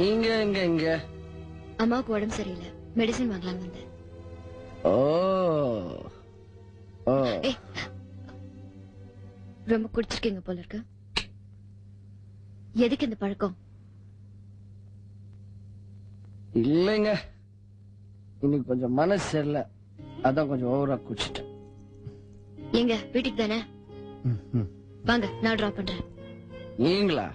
நீங்க எங்க அம்மாவுக்கு உடம்பு சரியில்லை, மெடிசன் வாங்கலாம் வந்தேன். ரொம்ப குடிச்சிருக்கீங்க போல இருக்கு. எதுக்கு இந்த பழக்கம்? இல்லைங்க, இன்னைக்கு கொஞ்சம் மனசு சரியில்லை, அதான் கொஞ்சம் ஓவரா குடிச்சிட்டேன். எங்க வீட்டுக்கு தானே, வாங்க நான் டிராப் பண்றேன். நீங்களா?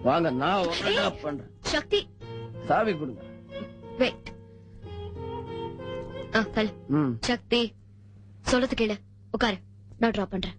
வாங்க, நான் டிராப் பண்றேன். சக்தி சாவி கொடுங்க. வெயிட். சக்தி சொல்றது கேளு, உட்காரு, நான் டிராப் பண்றேன்.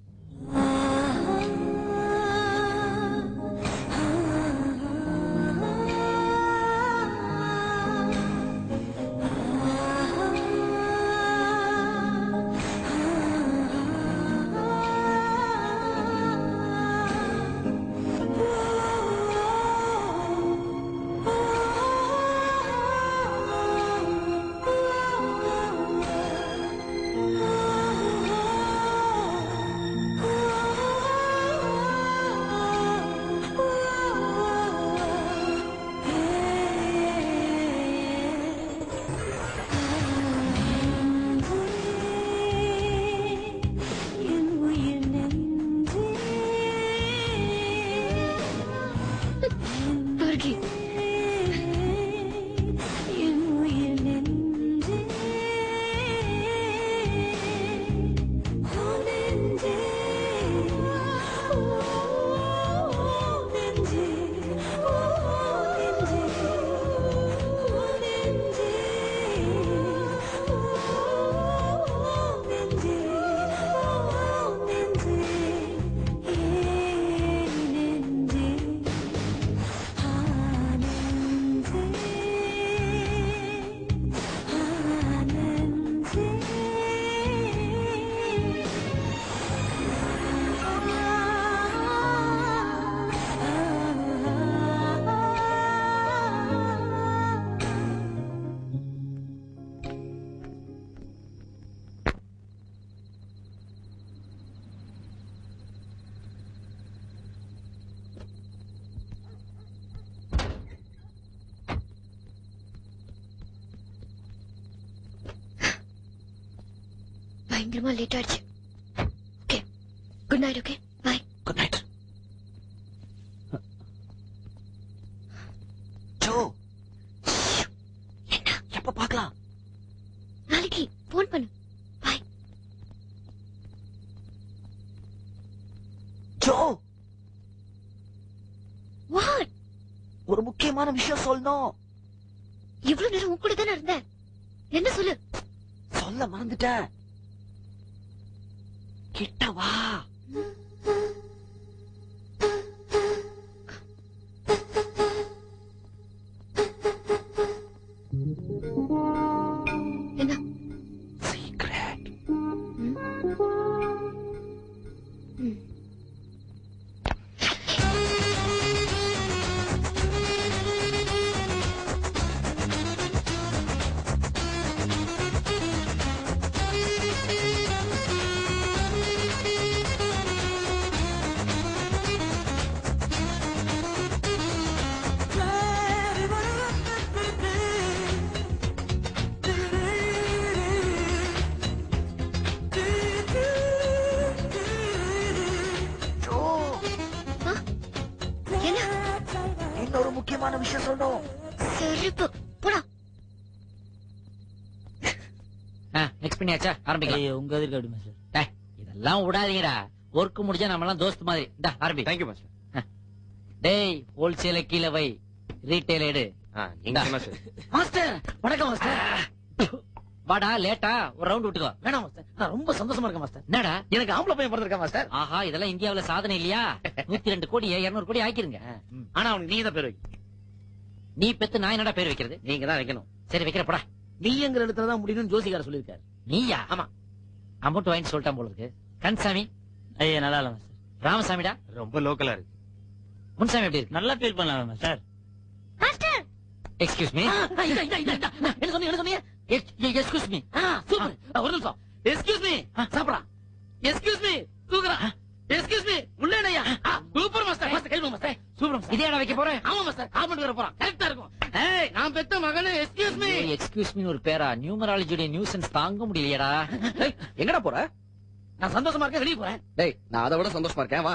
பயங்கரமா லேட் ஆயிடுச்சு. Okay, good night. Okay, bye. Good night. Joe, என்ன எப்ப பார்க்கலாம்? நாளைக்கு போன் பண்ணு. பை. Joe, what? ஒரு முக்கியமான விஷயம் சொல்லணும். இவ்வளவு நேரம் உன் கூட தானே இருந்தேன், என்ன சொல்லு? சொல்ல மறந்துட்டேன். கிட்ட வா. என்ன? சீக்ரெட். இன்னொரு முக்கியமான விஷயம் சொல்லணும். செருப்பு போடா. நெக்ஸ்ட் பண்ணியாச்சா? ஆரம்பிக்கலாம். உங்க எதிர்க்க அப்படி மாஸ்டர். இதெல்லாம் விடாதீங்கடா, ஒர்க் முடிஞ்சா நம்ம எல்லாம் தோஸ்த் மாதிரி. இந்த ஆரம்பி. Thank you master. டேய், ஹோல்சேல கீழ வை, ரீட்டைல் எடு. மாஸ்டர் வணக்கம் மாஸ்டர். வாடா, லேட்டா ஒரு ரவுண்ட் விட்டுக்கோ. வேணாம் மாஸ்டர், நான் ரொம்ப சந்தோஷமா இருக்கேன் மாஸ்டர். என்னடா, எனக்கு ஆம்பளை பையன் பிறந்திருக்கேன் மாஸ்டர். ஆஹா, இதெல்லாம் இந்தியாவுல சாதனை இல்லையா? 102 கோடி 200 கோடி ஆக்கிருங்க. ஆனா அவனுக்கு நீங்க தான் பேர் வைக்கணும். நீ பெத்து நான் என்னடா பேர் வைக்கிறது? நீங்க தான் வைக்கணும். சரி, வைக்கிறப்படா. நீங்கிற இடத்துல தான் முடியும்னு ஜோசிகார சொல்லிருக்காரு. நீயா? ஆமா. அமௌண்ட் வாங்கி சொல்லிட்டான் போல இருக்கு. கன்சாமி ஐயா நல்லா இல்ல மாஸ்டர். ராமசாமிடா ரொம்ப லோக்கலா இருக்கு. முன்சாமி எப்படி இருக்கு? நல்லா ஃபீல் பண்ணலாம் மாஸ்டர். Master, excuse me. என்ன சொன்னீங்க? Excuse me. சூப்பர். ஒரு நிமிஷம். Excuse me. சாப்பிடா. Excuse me. தூக்குறா. Excuse me. உள்ளேனையா. Super master. மாஸ்டர் கைமா மாஸ்டர். Super master. இதே இடம் வைக்க போறேன். ஆமா மாஸ்டர். காமெண்ட் வர போறான். கரெக்ட்டா இருக்கும். பெத்த மகனே எக்ஸ்கியூஸ் மீ. எக்ஸ்கியூஸ் மீ ஒரு பேரா? நியூமராலஜியோட நியூசன்ஸ் தாங்க முடியலையடா. டேய், எங்கடா போற? நான் சந்தோஷமா இருக்கேன், வெளிய போறேன். டேய், நான் அதை விட சந்தோஷமா இருக்கேன். வா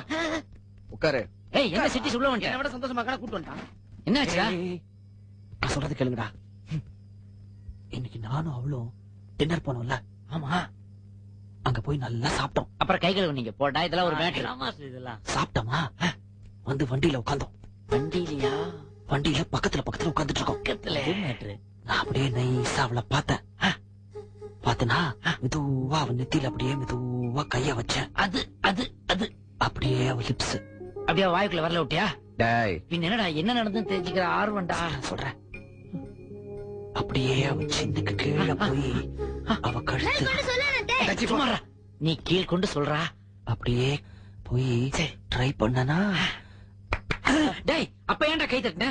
உட்காரு. ஏய் என்ன சிட்டி உள்ள என்னை வந்துட்ட? விட சந்தோஷமா இருக்கா கூட்டு வந்துட்டான். என்னாச்சுடா? ஏய், நான் சொல்றது கேளுங்கடா. இன்னைக்கு நானும் அவளும் டின்னர் போனோம்ல, ஆமா, அங்க போய் நல்லா சாப்பிட்டோம். அப்புறம் கை கழுவு நீங்க போடா, இதெல்லாம் ஒரு மேட்டர். ஆமா இதெல்லாம் சாப்பிட்டோமா, வந்து வண்டியில உட்கார்ந்தோம். வண்டியிலயா? வண்டியில பக்கத்துல உட்கார்ந்துட்டு இருக்கோம். பக்கத்துல மேட்டர். நான் அப்படியே நைஸா அவளை பார்த்தேன். பார்த்தனா மெதுவா அவன் நெத்தியில அப்படியே மெதுவா கைய வச்சேன். அது அது அது அப்படியே அவ லிப்ஸ். அப்படியே வாய்க்குள்ள வரல விட்டியா? டேய், பின்ன என்னடா என்ன நடந்துன்னு தெரிஞ்சுக்கிற ஆர்வம்டா. சொல்றேன். அப்படியே அவ சின்னுக்கு கீழே போய் அவ கழுத்து சும்மாடா. நீ கீழ் கொண்டு சொல்றா. அப்படியே போய் ட்ரை பண்ணனா. டேய் அப்ப ஏன்டா கை தட்டின?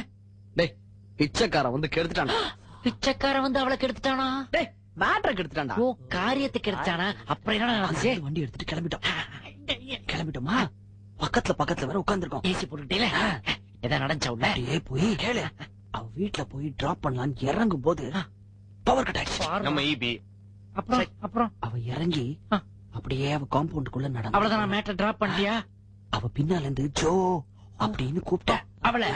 டேய், பிச்சைக்காரன் வந்து கெடுத்துட்டான்டா. பிச்சைக்காரன் வந்து அவளை கெடுத்துட்டானா? டேய், மேட்டரை கெடுத்துட்டான்டா. ஓ காரியத்துக்கு கெடுத்தானா? அப்புறம் என்னடா நடந்துச்சு? அந்த வண்டி எடுத்துட்டு கிளம்பிட்டோமா. பக்கத்துல வேற உட்கார்ந்துருக்கோம். ஏசி போட்டுட்டீல? ஏதா நடந்துச்சா உள்ள? அப்படியே போய் கேளு, அவ வீட்டுல போய் டிராப் பண்ணலான்னு இறங்கும் போது பவர் கட் ஆயிடுச்சு. நம்ம ஈபி அப்புறம் அவ இறங்கி அப்படியே அவ காம்பவுண்டுக்குள்ள நடந்து அவ்வளவுதான் மேட்டர் டிராப் பண்ணிட்டியா? அவ பின்னால இருந்து ஜோ அப்படின்னு கூப்பிட்டா. அவளை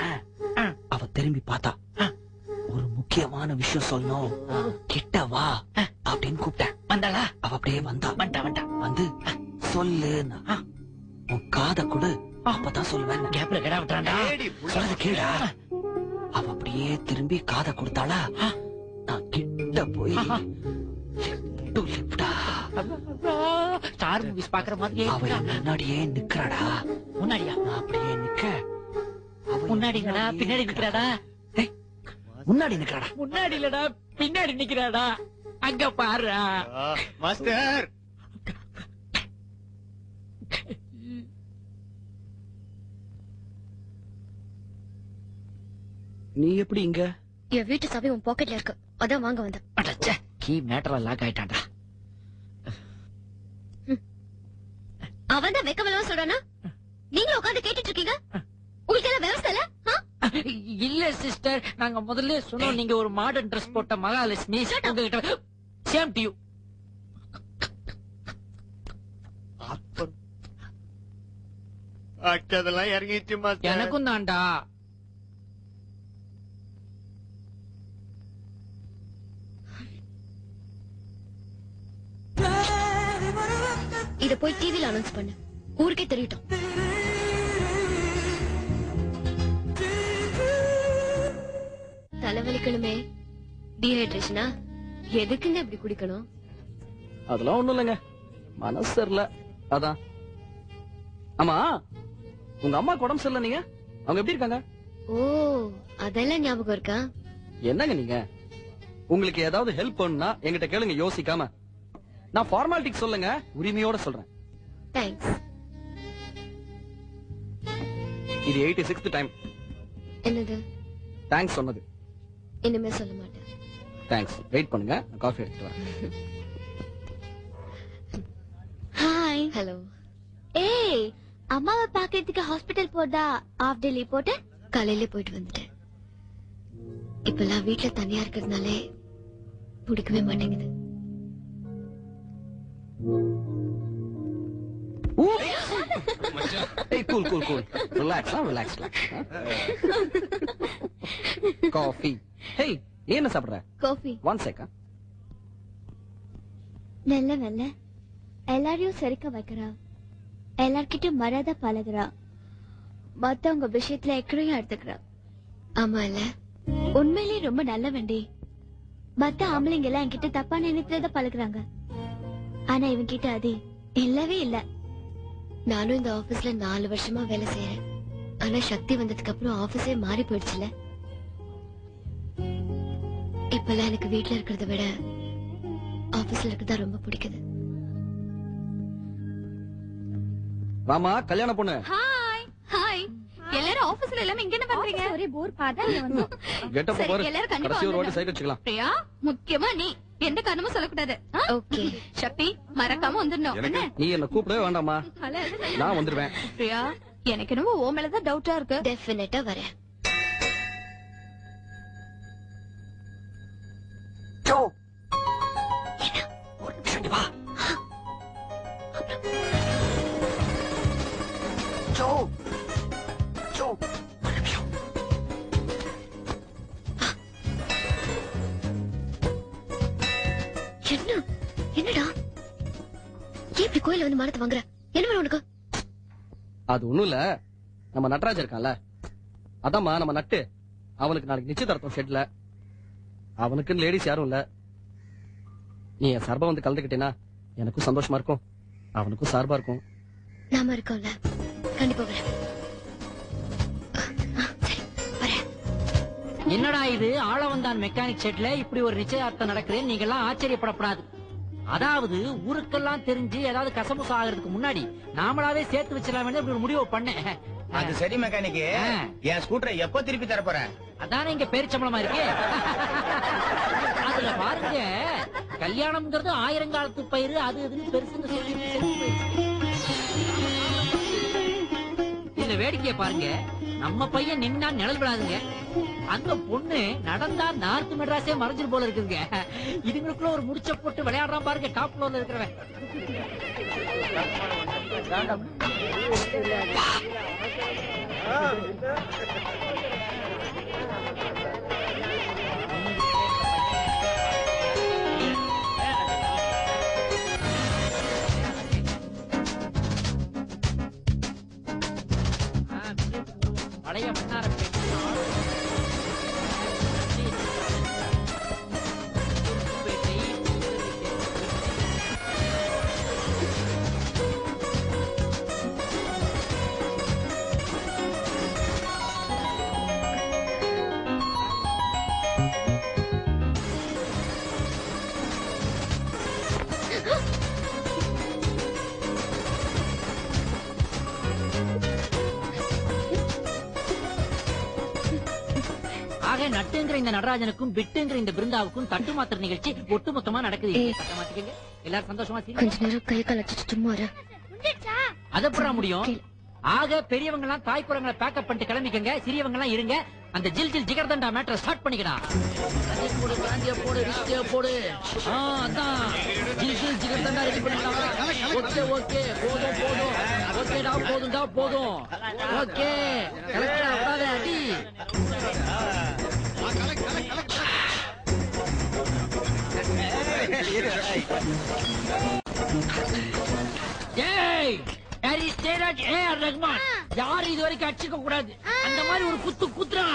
அவ திரும்பி பார்த்தா. ஒரு முக்கியமான விஷயம் சொல்லணும், கிட்ட வா அப்படின்னு கூப்பிட்டேன். வந்தாளா? அவ அப்படியே வந்தா. வந்து சொல்லு, உன் காதை கொடு, அப்பதான் சொல்லுவேன். கேப்ல கிடா விட்டுறான்டா. சொல்றது கேளா. அவ அப்படியே திரும்பி காதை கொடுத்தாளா. நான் கிட்ட போய் lip to lip டா. ஸ்டார் மூவிஸ் பாக்குற மாதிரி அவ என் முன்னாடியே நிக்கிறாடா. முன்னாடியா? நான் அப்படியே நிக்க, அவ என் முன்னாடி இல்லடா பின்னாடி நிக்கிறாடா. ஏய், முன்னாடி நிக்கிறாடா. முன்னாடி இல்லடா பின்னாடி நிக்கிறாடா. அங்க பாரு. மாஸ்டர். நீ எப்படி இங்க? என் வீட்டு சாவி உன் பாக்கெட்ல இருக்கு, அதான் வாங்க வந்தேன். அடச்சே, கீ மேட்டர்ல லாக் ஆயிட்டான்டா. அவன் தான் வெக்கமெல்லாம் சொல்றானா? நீங்களும் உட்கார்ந்து கேட்டுட்டு இருக்கீங்க. உங்களுக்கு எல்லாம் விவசாய இல்ல? ஆ? இல்ல சிஸ்டர், நாங்க முதல்ல சொன்னோம் நீங்க ஒரு மாடர்ன் ட்ரெஸ் போட்ட மகாலட்சுமி. உங்ககிட்ட சேம் டு யூ. அதெல்லாம் இறங்கிச்சு மாஸ்டர். எனக்கும் தான்டா. இத போய் டிவில அனௌன்ஸ் பண்ணு, ஊருக்கே தெரியட்டும். தலைவலிக்கணுமே, டீஹைட்ரேஷனா? எதுக்குங்க இப்படி குடிக்கணும்? அதெல்லாம் ஒண்ணும் இல்லைங்க, மனசு சரியில்ல அதான். ஆமா, உங்க அம்மா உடம்பு சரியில்லை, நீங்க அவங்க எப்படி இருக்காங்க? ஓ, அதெல்லாம் ஞாபகம் இருக்கா? என்னங்க நீங்க, உங்களுக்கு ஏதாவது ஹெல்ப் பண்ணுனா என்கிட்ட கேளுங்க யோசிக்காம. நான் ஃபார்மாலிட்டிக்கு சொல்லுங்க, உரிமையோட சொல்றேன். தேங்க்ஸ். இது 86th டைம் என்னது? தேங்க்ஸ் சொன்னது. இனிமே சொல்ல மாட்டேன். தேங்க்ஸ். வெயிட் பண்ணுங்க, நான் காஃபி எடுத்துட்டு வரேன். ஹாய். ஹலோ. ஏய், அம்மாவை பாக்கிறதுக்கு ஹாஸ்பிடல் போறதா ஆஃப் டே லீவ் போட்டு காலையில போயிட்டு வந்துட்டேன். இப்பெல்லாம் வீட்டுல தனியா இருக்கிறதுனாலே பிடிக்கவே மாட்டேங்குது. Hey, cool. Relax, relax. Coffee. Hey, என்ன சாப்பிடுற? காஃபி. 1 second. நல்ல நல்ல எல்லாரையும் சிரிக்க வைக்கிறா, எல்லார்கிட்டயும் மரியாதை பழகுறா, மத்தவங்க விஷயத்துல எக்கறையும் எடுத்துக்கிறா. ஆமா இல்ல? உண்மையிலேயே ரொம்ப நல்ல வண்டி. மத்த ஆம்பளைங்க எல்லாம் என்கிட்ட தப்பா நினைத்துதான் பழகுறாங்க, ஆனா இவன் கிட்ட அது இல்லவே இல்ல. நானும் இந்த ஆபீஸ்ல 4 வருஷமா வேலை செய்யறேன். ஆனா சக்தி வந்ததுக்கு அப்புறம் ஆபீஸே மாறி போயிடுச்சுல. இப்பெல்லாம் எனக்கு வீட்டுல இருக்கிறத விட ஆபீஸ்ல இருக்கதா ரொம்ப பிடிக்குது. வாமா, கல்யாண பொண்ணு. Hi hi. எல்லாரும் ஆபீஸ்ல எல்லாம் இங்க என்ன பண்றீங்க? ஒரே போர் பார்த்தா இங்க வந்தோம். கெட் அப் பாரு. எல்லாரும் கண்டிப்பா கடைசி ஒரு வாட்டி சைக்கிள் வச்சுக்கலாம். பிரியா, முக்கியமா நீ எந்த காரணமும் சொல்லக்கூடாது. ஓகே. சக்தி, மறக்காம வந்துடணும். என்ன? நீ என்ன கூப்பிடவே வேண்டாமா, நான் வந்துருவேன். பிரியா, எனக்கு என்னவோ ஓ மேலதான் டவுட்டா இருக்கு. டெஃபினட்டா வரேன். கோயில வந்து மானத்தை வாங்குற? என்ன வேணும் உனக்கு? அது ஒண்ணும் இல்ல, நம்ம நட்ராஜ் இருக்கான்ல, அதாம்மா நம்ம நட்டு. அவனுக்கு நாளைக்கு நிச்சயதார்த்தம் ஷெட்ல. அவனுக்கு லேடிஸ் யாரும் இல்ல. நீ என் சார்பா வந்து கலந்துக்கிட்டேன்னா எனக்கும் சந்தோஷமா இருக்கும், அவனுக்கும் சார்பா இருக்கும். நாம இருக்கோம்ல, கண்டிப்பா வரேன். என்னடா இது ஆளவந்தான் மெக்கானிக் ஷெட்ல இப்படி ஒரு நிச்சயார்த்தம் நடக்குது, நீங்க எல்லாம் ஆச்சரியப்படப்படாது. அதாவது ஊருக்கெல்லாம் தெரிஞ்சு ஏதாவது கசமுசா ஆகிறதுக்கு முன்னாடி நாமளாவே சேர்த்து வச்சிடலாம் இப்படி ஒரு முடிவு பண்ணேன். அது சரி மெக்கானிக்கு, என் ஸ்கூட்டரை எப்ப திருப்பி தர போற? அதானே இங்க பேரிச்சம்பளமா இருக்கு. அதுல பாருங்க, கல்யாணம்ங்கிறது ஆயிரங்காலத்து பயிர், அது இதுன்னு பெருசுன்னு சொல்லி இதுல வேடிக்கைய பாருங்க. நம்ம பையன் நின்னா நிழல் விடாதுங்க, அந்த பொண்ணு நடந்தா நார்த் மெட்ராஸே மறைஞ்சிரு போல இருக்குங்க. இதுங்களுக்குள்ள ஒரு முடிச்ச போட்டு விளையாடுறான் பாருங்க, டாப் ஃப்ளோர்ல இருக்கிறவன். பழைய மன்னார நட்டுங்கிற இந்த நடராஜனுக்கும் பிட்டுங்கிற இந்த பிருந்தாவுக்கும் தட்டு மாத்திர நிகழ்ச்சி ஒட்டுமொத்தமா நடக்குது. எல்லாரும் சந்தோஷமா கொஞ்ச நேரம் கை கால் அடிச்சுட்டு சும்மா இரு. அதப்படா முடியும். ஆக பெரியவங்க எல்லாம் தாய்ப்புறங்களை பேக்கப் பண்ணிட்டு கிளம்பிக்கங்க, சிறியவங்க எல்லாம் இருங்க. அந்த ஜில் ஜில் ஜிகர்தண்டா மேட்டரை ஸ்டார்ட் பண்ணிக்கடா. போடு பிராந்திய போடு, ரிஸ்டிய போடு. அதான் ஜில் ஜில் ஜிகர்தண்டா ரெடி பண்ணிடலாம். ஓகே ஓகே, போதும் போதும், ஓகேடா போதும்டா போதும். ஓகே கலெக்டரா விடாத அடி. யாரு இது வரைக்கும் அடிச்சுக்க கூடாது, அந்த மாதிரி ஒரு குத்து குத்துறா.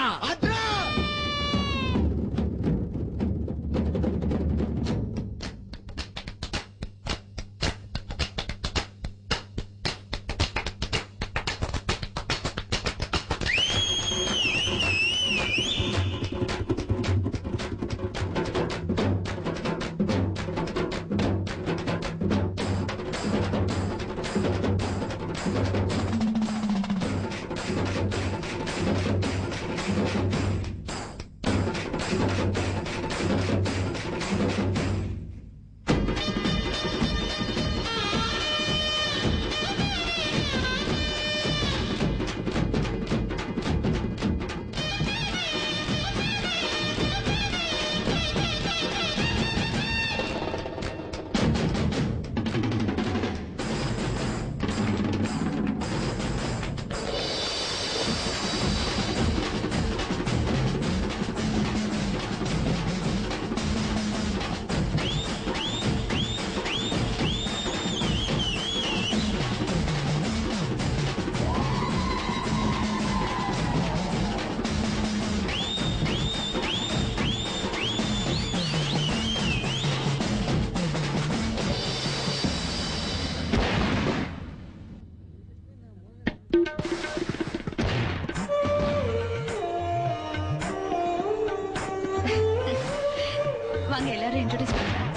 வாங்க எல்லாரும் இன்ட்ரோடியூஸ் பண்றேன்.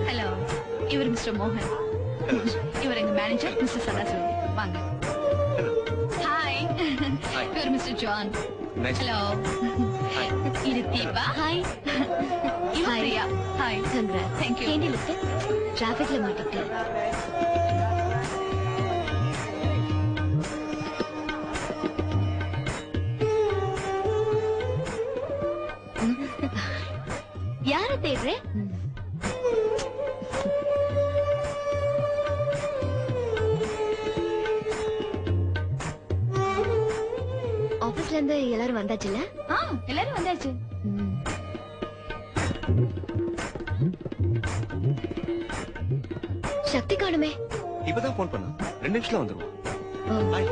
ஹலோ, இவர் மிஸ்டர் மோகன், இவர் எங்க மேனேஜர் மிஸ்டர் சதாசிவம். வாங்க. ஹாய், இவர் மிஸ்டர் ஜான். ஹலோ, இது தீபா. ஹாய், இவர் Priya. Hi. Congrats. Thank you. ஏண்டி லிஃப்ட் டிராபிக்ல மாட்டிட்டு யார தேடுற? ஆபீஸ்ல இருந்து எல்லாரும் வந்தாச்சுல்ல? எல்லாரும் வந்தாச்சு. சக்தி காணுமே. இப்பதான் போன் பண்ண 2 நிமிஷத்துல வந்துருவோம். ஓ. Bye.